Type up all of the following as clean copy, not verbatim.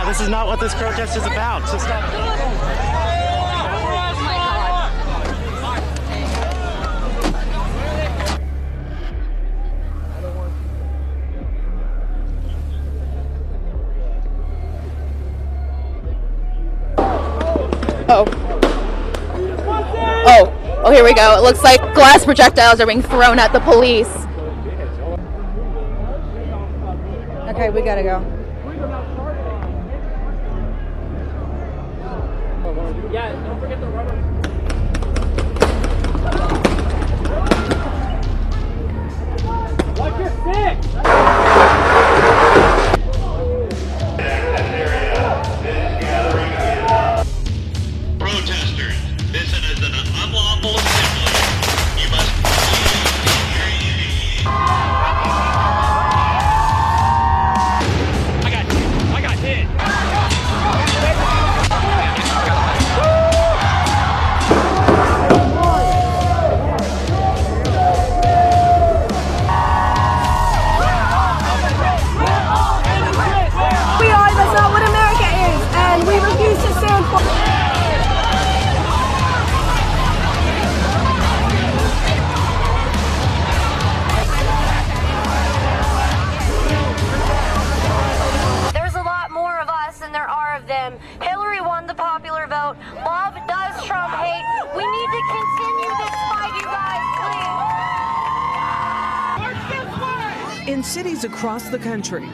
Yeah, this is not what this protest is about. So stop. Oh, here we go. It looks like glass projectiles are being thrown at the police. Okay, we gotta go. Yeah, don't forget the rubber. Watch your stick! Protesters, this is an unlawful assembly. You must I got hit. We are, that's not what America is, and we refuse to stand for. There's a lot more of us than there are of them. Hillary won the popular vote. Love does Trump hate. We need to continue this fight, you guys, please. In cities across the country,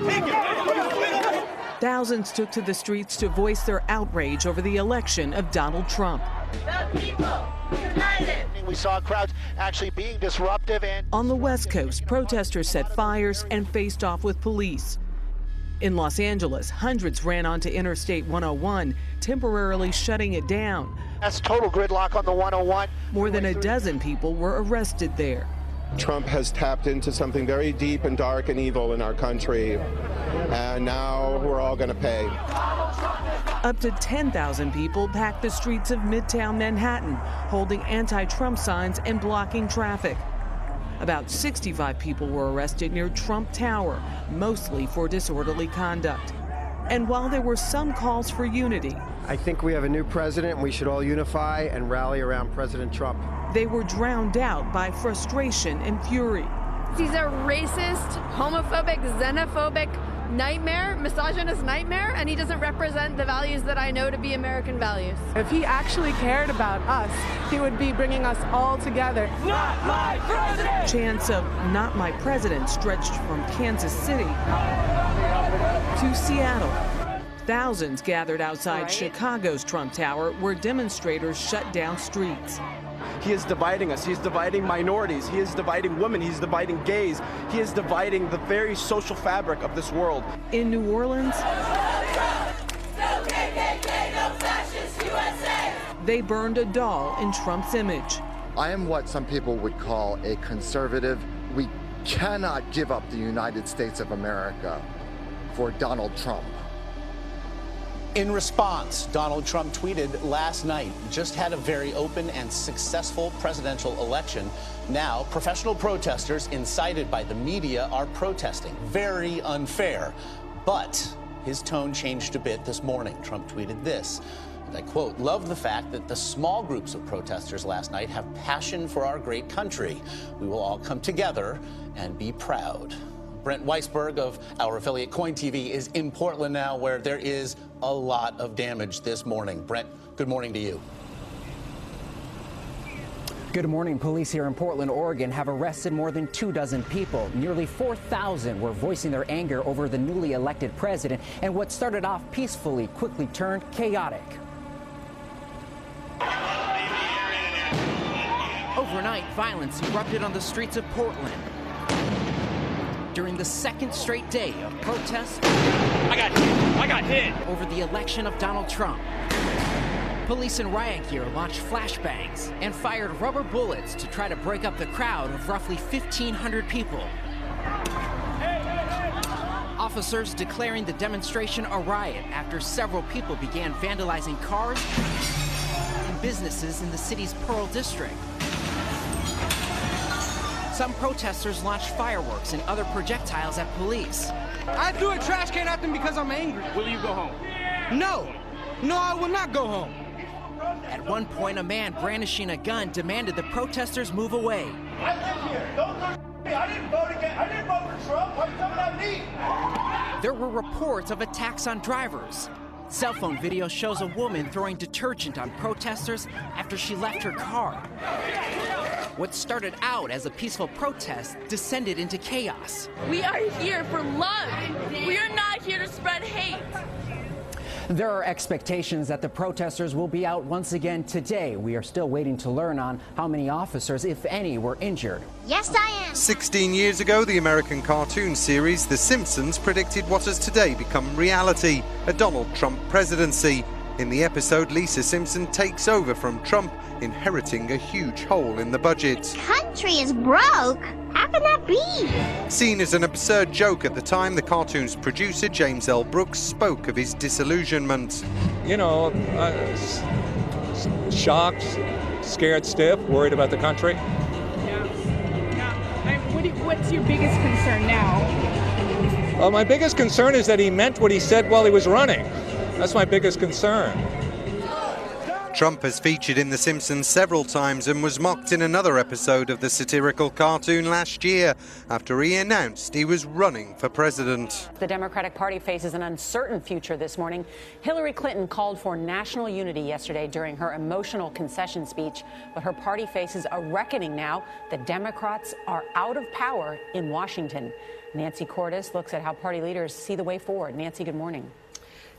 thousands took to the streets to voice their outrage over the election of Donald Trump. We saw crowds actually being disruptive. And on the West Coast, protesters set fires and faced off with police. In Los Angeles, hundreds ran onto Interstate 101, temporarily shutting it down. that's total gridlock on the 101. More than a dozen people were arrested there. Trump has tapped into something very deep and dark and evil in our country, and now we're all going to pay. Up to 10,000 people packed the streets of Midtown Manhattan, holding anti-Trump signs and blocking traffic. About 65 people were arrested near Trump Tower, mostly for disorderly conduct. And while there were some calls for unity, I think we have a new president and we should all unify and rally around President Trump. They were drowned out by frustration and fury. He's a racist, homophobic, xenophobic nightmare, misogynist nightmare, and he doesn't represent the values that I know to be American values. If he actually cared about us, he would be bringing us all together. Not my president! Chants of "Not my president" stretched from Kansas City to Seattle. Thousands gathered outside Chicago's Trump Tower, where demonstrators shut down streets. He is dividing us. He is dividing minorities. He is dividing women. He's dividing gays. He is dividing the very social fabric of this world. In New Orleans, they burned a doll in Trump's image. I am what some people would call a conservative. We cannot give up the United States of America for Donald Trump. In response, Donald Trump tweeted last night, "Just had a very open and successful presidential election. Now, professional protesters incited by the media are protesting. Very unfair." But his tone changed a bit this morning. Trump tweeted this, and I quote, "Love the fact that the small groups of protesters last night have passion for our great country. We will all come together and be proud." Brent Weisberg of our affiliate Coin TV is in Portland now, where there is a lot of damage this morning. Brent, good morning to you. Good morning. Police here in Portland, Oregon have arrested more than 24 people. Nearly 4,000 were voicing their anger over the newly elected president, and what started off peacefully quickly turned chaotic. Overnight, violence erupted on the streets of Portland. During the second straight day of protests, I got hit over the election of Donald Trump. Police in riot gear launched flashbangs and fired rubber bullets to try to break up the crowd of roughly 1,500 people. Officers declaring the demonstration a riot after several people began vandalizing cars and businesses in the city's Pearl District. Some protesters launched fireworks and other projectiles at police. I threw a trash can at them because I'm angry. Will you go home? No, I will not go home. At one point, a man brandishing a gun demanded the protesters move away. I live here. Don't go to me. I didn't vote for Trump. Why are you coming at me? There were reports of attacks on drivers. Cell phone video shows a woman throwing detergent on protesters after she left her car. What started out as a peaceful protest descended into chaos. We are here for love. We are not here to spread hate. There are expectations that the protesters will be out once again today. We are still waiting to learn on how many officers, if any, were injured. Yes, I am. 16 years ago, the American cartoon series The Simpsons predicted what has today become reality, a Donald Trump presidency. In the episode, Lisa Simpson takes over from Trump, inheriting a huge hole in the budget. Country is broke. How can that be? Seen as an absurd joke at the time, the cartoon's producer, James L. Brooks, spoke of his disillusionment. You know, shocked, scared stiff, worried about the country. What's your biggest concern now? My biggest concern is that he meant what he said while he was running. That's my biggest concern. Trump has featured in The Simpsons several times and was mocked in another episode of the satirical cartoon last year after he announced he was running for president. The Democratic Party faces an uncertain future this morning. Hillary Clinton called for national unity yesterday during her emotional concession speech, but her party faces a reckoning now. The Democrats are out of power in Washington. Nancy Cordes looks at how party leaders see the way forward. Nancy, good morning.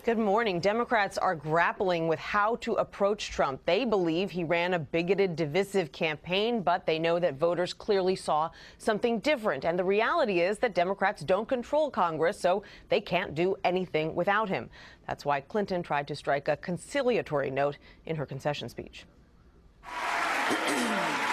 Good morning. Democrats are grappling with how to approach Trump. They believe he ran a bigoted, divisive campaign, but they know that voters clearly saw something different. And the reality is that Democrats don't control Congress, so they can't do anything without him. That's why Clinton tried to strike a conciliatory note in her concession speech.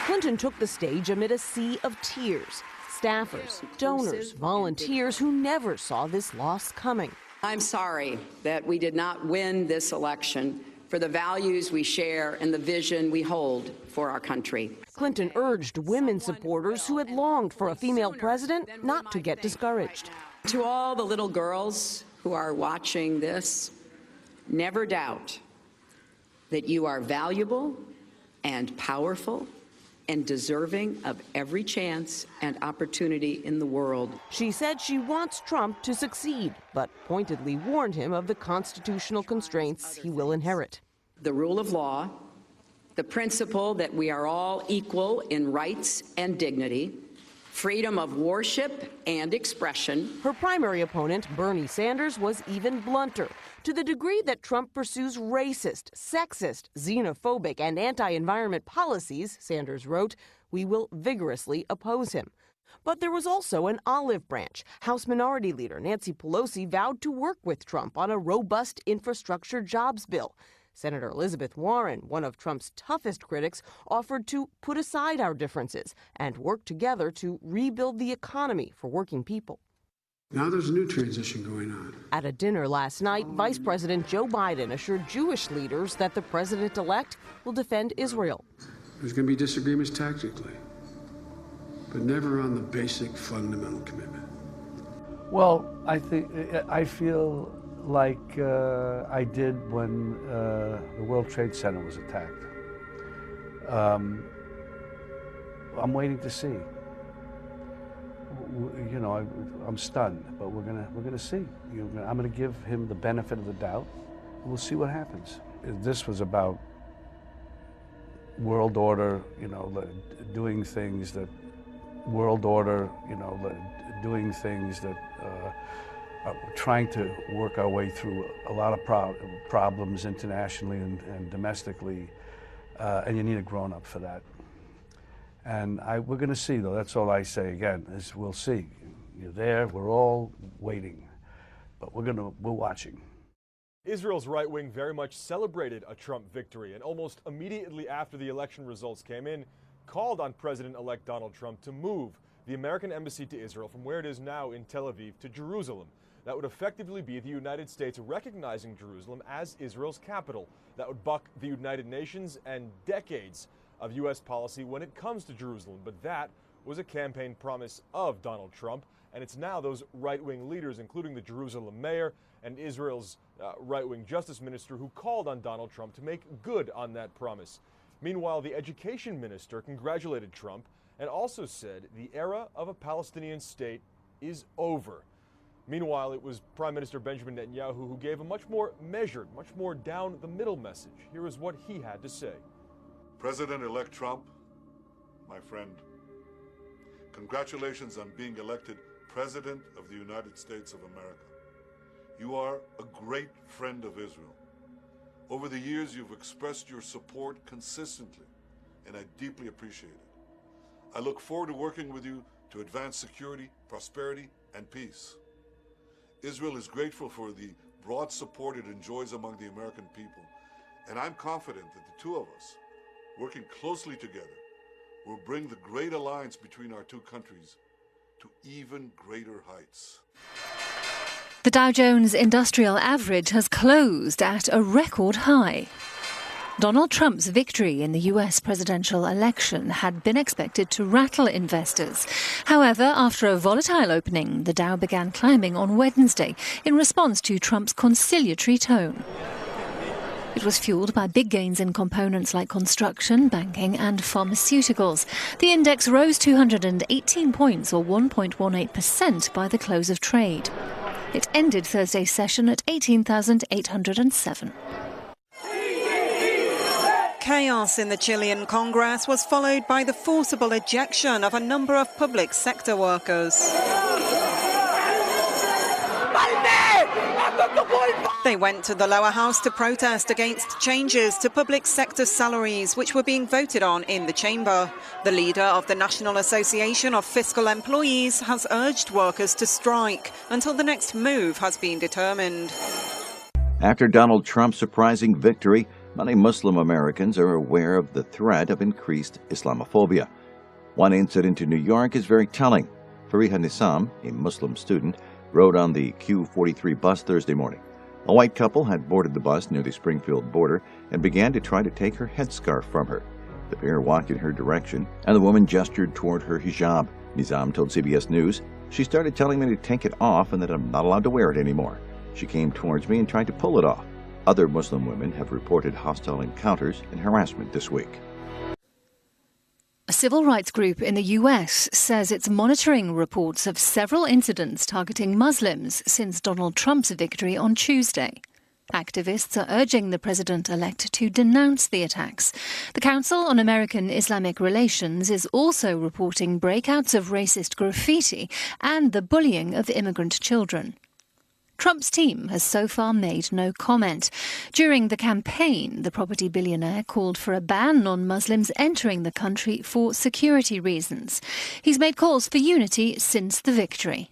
Clinton took the stage amid a sea of tears. Staffers, donors, volunteers who never saw this loss coming. I'm sorry that we did not win this election for the values we share and the vision we hold for our country. Clinton urged women supporters who had longed for a female president not to get discouraged. To all the little girls who are watching this, never doubt that you are valuable and powerful and deserving of every chance and opportunity in the world. She said she wants Trump to succeed, but pointedly warned him of the constitutional constraints he will inherit. The rule of law, the principle that we are all equal in rights and dignity, freedom of worship and expression. Her primary opponent, Bernie Sanders, was even blunter. To the degree that Trump pursues racist, sexist, xenophobic, and anti-environment policies, Sanders wrote, we will vigorously oppose him. But there was also an olive branch. House Minority Leader Nancy Pelosi vowed to work with Trump on a robust infrastructure jobs bill. Senator Elizabeth Warren, one of Trump's toughest critics, offered to put aside our differences and work together to rebuild the economy for working people. Now there's a new transition going on. At a dinner last night, Vice President Joe Biden assured Jewish leaders that the president-elect will defend Israel. There's going to be disagreements tactically, but never on the basic fundamental commitment. Well, I feel like I did when the World Trade Center was attacked. I'm waiting to see. You know, I'm stunned, but we're gonna see. I'm gonna give him the benefit of the doubt. We'll see what happens. This was about world order, doing things that trying to work our way through a lot of problems internationally and domestically, and you need a grown-up for that. And we're going to see, though. That's all I say again, is we'll see. You're there. We're all waiting, but we're watching. Israel's right wing very much celebrated a Trump victory, and almost immediately after the election results came in, called on President-elect Donald Trump to move the American embassy to Israel from where it is now in Tel Aviv to Jerusalem. That would effectively be the United States recognizing Jerusalem as Israel's capital. That would buck the United Nations and decades of U.S. policy when it comes to Jerusalem. But that was a campaign promise of Donald Trump, And it's now those right-wing leaders, including the Jerusalem mayor and Israel's right-wing justice minister, who called on Donald Trump to make good on that promise. Meanwhile, the education minister congratulated Trump and also said the era of a Palestinian state is over. Meanwhile, it was Prime Minister Benjamin Netanyahu who gave a much more measured, much more down-the-middle message. Here is what he had to say. President-elect Trump, my friend, congratulations on being elected President of the United States of America. You are a great friend of Israel. Over the years, you've expressed your support consistently, and I deeply appreciate it. I look forward to working with you to advance security, prosperity, and peace. Israel is grateful for the broad support it enjoys among the American people, and I'm confident that the two of us, working closely together, will bring the great alliance between our two countries to even greater heights. The Dow Jones Industrial Average has closed at a record high. Donald Trump's victory in the US presidential election had been expected to rattle investors. However, after a volatile opening, the Dow began climbing on Wednesday in response to Trump's conciliatory tone. It was fueled by big gains in components like construction, banking and pharmaceuticals. The index rose 218 points, or 1.18%, by the close of trade. It ended Thursday's session at 18,807. Chaos in the Chilean Congress was followed by the forcible ejection of a number of public sector workers. They went to the lower house to protest against changes to public sector salaries, which were being voted on in the chamber. The leader of the National Association of Fiscal Employees has urged workers to strike until the next move has been determined. After Donald Trump's surprising victory, many Muslim Americans are aware of the threat of increased Islamophobia. One incident in New York is very telling. Fariha Nissam, a Muslim student, rode on the Q43 bus Thursday morning. A white couple had boarded the bus near the Springfield border and began to try to take her headscarf from her. The pair walked in her direction, and the woman gestured toward her hijab. Nissam told CBS News, "She started telling me to take it off and that I'm not allowed to wear it anymore. She came towards me and tried to pull it off." Other Muslim women have reported hostile encounters and harassment this week. A civil rights group in the US says it's monitoring reports of several incidents targeting Muslims since Donald Trump's victory on Tuesday. Activists are urging the president-elect to denounce the attacks. The Council on American Islamic Relations is also reporting breakouts of racist graffiti and the bullying of immigrant children. Trump's team has so far made no comment. During the campaign, the property billionaire called for a ban on Muslims entering the country for security reasons. He's made calls for unity since the victory.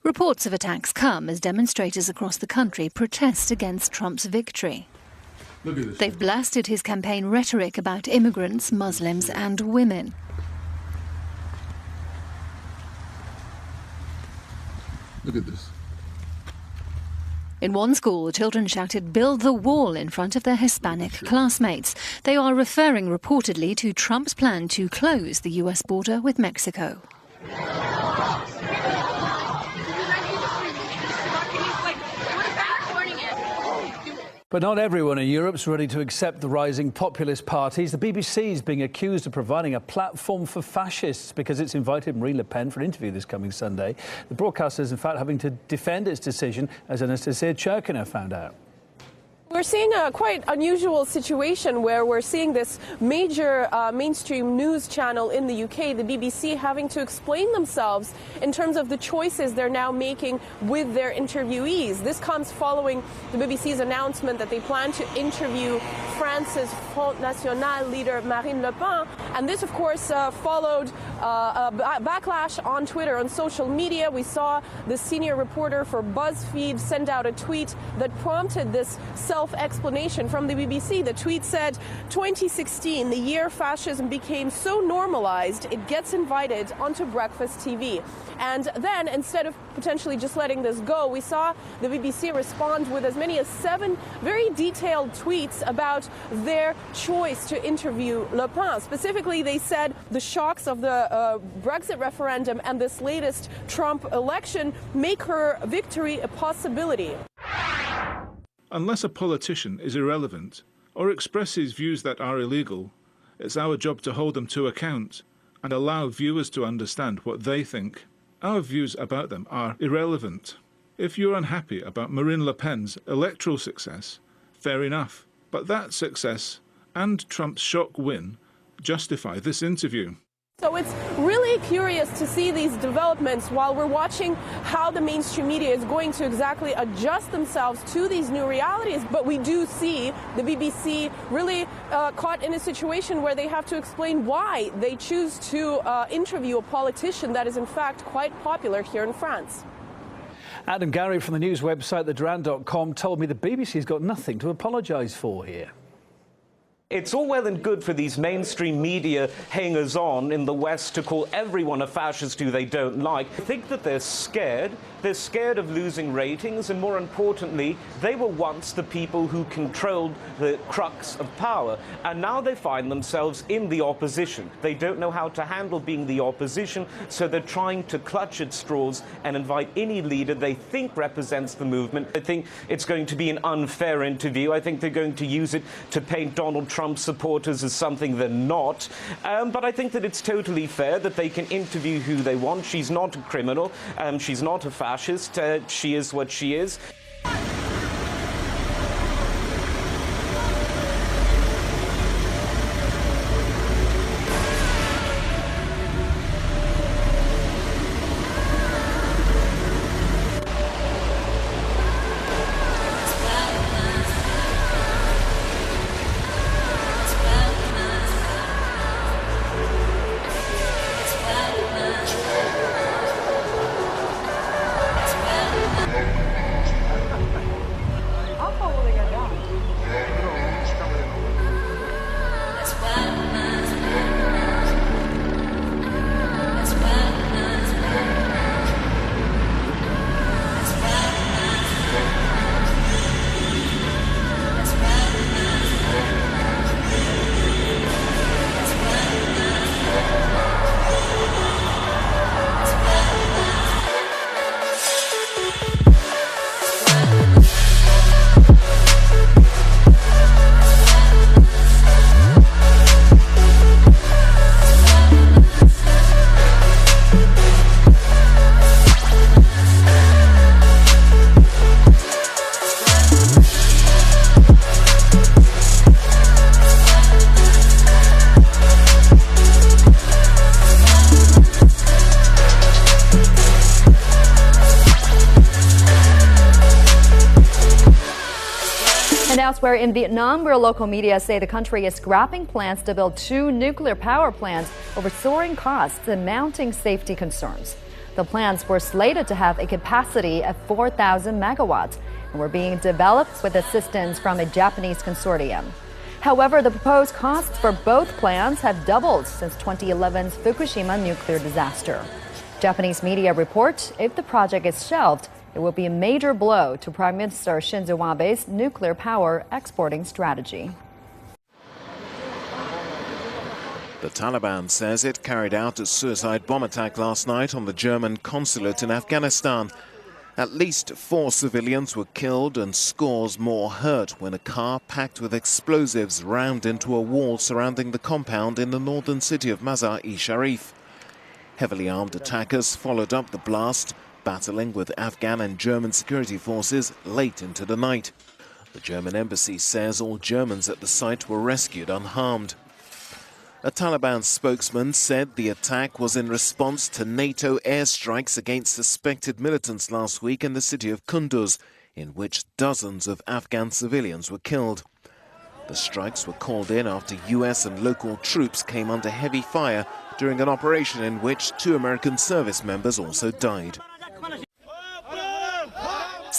Reports of attacks come as demonstrators across the country protest against Trump's victory. They've blasted his campaign rhetoric about immigrants, Muslims and women. Look at this. In one school, children shouted, "Build the wall," in front of their Hispanic classmates. They are referring reportedly to Trump's plan to close the US border with Mexico. But not everyone in Europe's ready to accept the rising populist parties. The BBC is being accused of providing a platform for fascists because it's invited Marine Le Pen for an interview this coming Sunday. The broadcaster is, in fact, having to defend its decision, as Anastasia Churkina found out. We're seeing a quite unusual situation where we're seeing this major mainstream news channel in the UK, the BBC, having to explain themselves in terms of the choices they're now making with their interviewees. This comes following the BBC's announcement that they plan to interview France's Front National leader Marine Le Pen. And this, of course, followed a backlash on Twitter, on social media. We saw the senior reporter for BuzzFeed send out a tweet that prompted this self-explanation from the BBC. The tweet said, 2016, the year fascism became so normalized, it gets invited onto breakfast TV. And then, instead of potentially just letting this go, we saw the BBC respond with as many as 7 very detailed tweets about their choice to interview Le Pen. Specifically, they said the shocks of the Brexit referendum and this latest Trump election make her victory a possibility. Unless a politician is irrelevant or expresses views that are illegal, it's our job to hold them to account and allow viewers to understand what they think. Our views about them are irrelevant. If you're unhappy about Marine Le Pen's electoral success, fair enough. But that success and Trump's shock win justify this interview. So it's really curious to see these developments while we're watching how the mainstream media is going to exactly adjust themselves to these new realities. But we do see the BBC really caught in a situation where they have to explain why they choose to interview a politician that is in fact quite popular here in France. Adam Gary from the news website theduran.com told me the BBC's got nothing to apologise for here. It's all well and good for these mainstream media hangers-on in the West to call everyone a fascist who they don't like. I think that they're scared. They're scared of losing ratings, and more importantly, they were once the people who controlled the crux of power, and now they find themselves in the opposition. They don't know how to handle being the opposition, so they're trying to clutch at straws and invite any leader they think represents the movement. I think it's going to be an unfair interview. I think they're going to use it to paint Donald Trump supporters as something they're not. But I think that it's totally fair that they can interview who they want. She's not a criminal. She's not a fascist. She is what she is. Elsewhere in Vietnam, where local media say the country is scrapping plans to build 2 nuclear power plants over soaring costs and mounting safety concerns. The plants were slated to have a capacity of 4,000 megawatts and were being developed with assistance from a Japanese consortium. However, the proposed costs for both plants have doubled since 2011's Fukushima nuclear disaster. Japanese media report if the project is shelved, it will be a major blow to Prime Minister Shinzo Abe's nuclear power exporting strategy. The Taliban says it carried out a suicide bomb attack last night on the German consulate in Afghanistan. At least 4 civilians were killed and scores more hurt when a car packed with explosives rammed into a wall surrounding the compound in the northern city of Mazar-e-Sharif. Heavily armed attackers followed up the blast, battling with Afghan and German security forces late into the night. The German embassy says all Germans at the site were rescued unharmed. A Taliban spokesman said the attack was in response to NATO airstrikes against suspected militants last week in the city of Kunduz, in which dozens of Afghan civilians were killed. The strikes were called in after US and local troops came under heavy fire during an operation in which 2 American service members also died.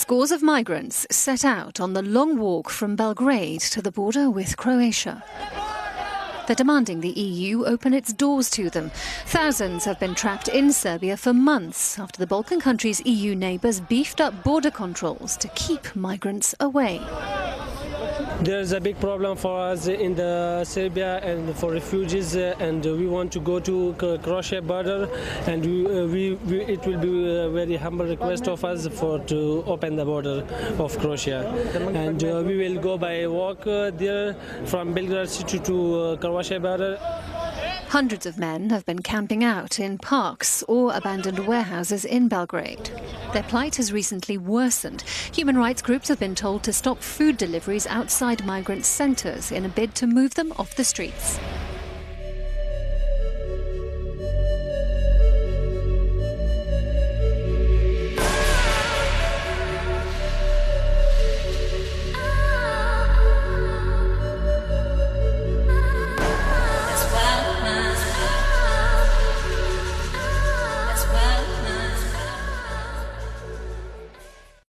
Scores of migrants set out on the long walk from Belgrade to the border with Croatia. They're demanding the EU open its doors to them. Thousands have been trapped in Serbia for months after the Balkan country's EU neighbours beefed up border controls to keep migrants away. There's a big problem for us in the Serbia and for refugees, and we want to go to Croatia border, and it will be a very humble request of us to open the border of Croatia, and we will go by walk there from Belgrade city to Croatia border. Hundreds of men have been camping out in parks or abandoned warehouses in Belgrade. Their plight has recently worsened. Human rights groups have been told to stop food deliveries outside migrant centres in a bid to move them off the streets.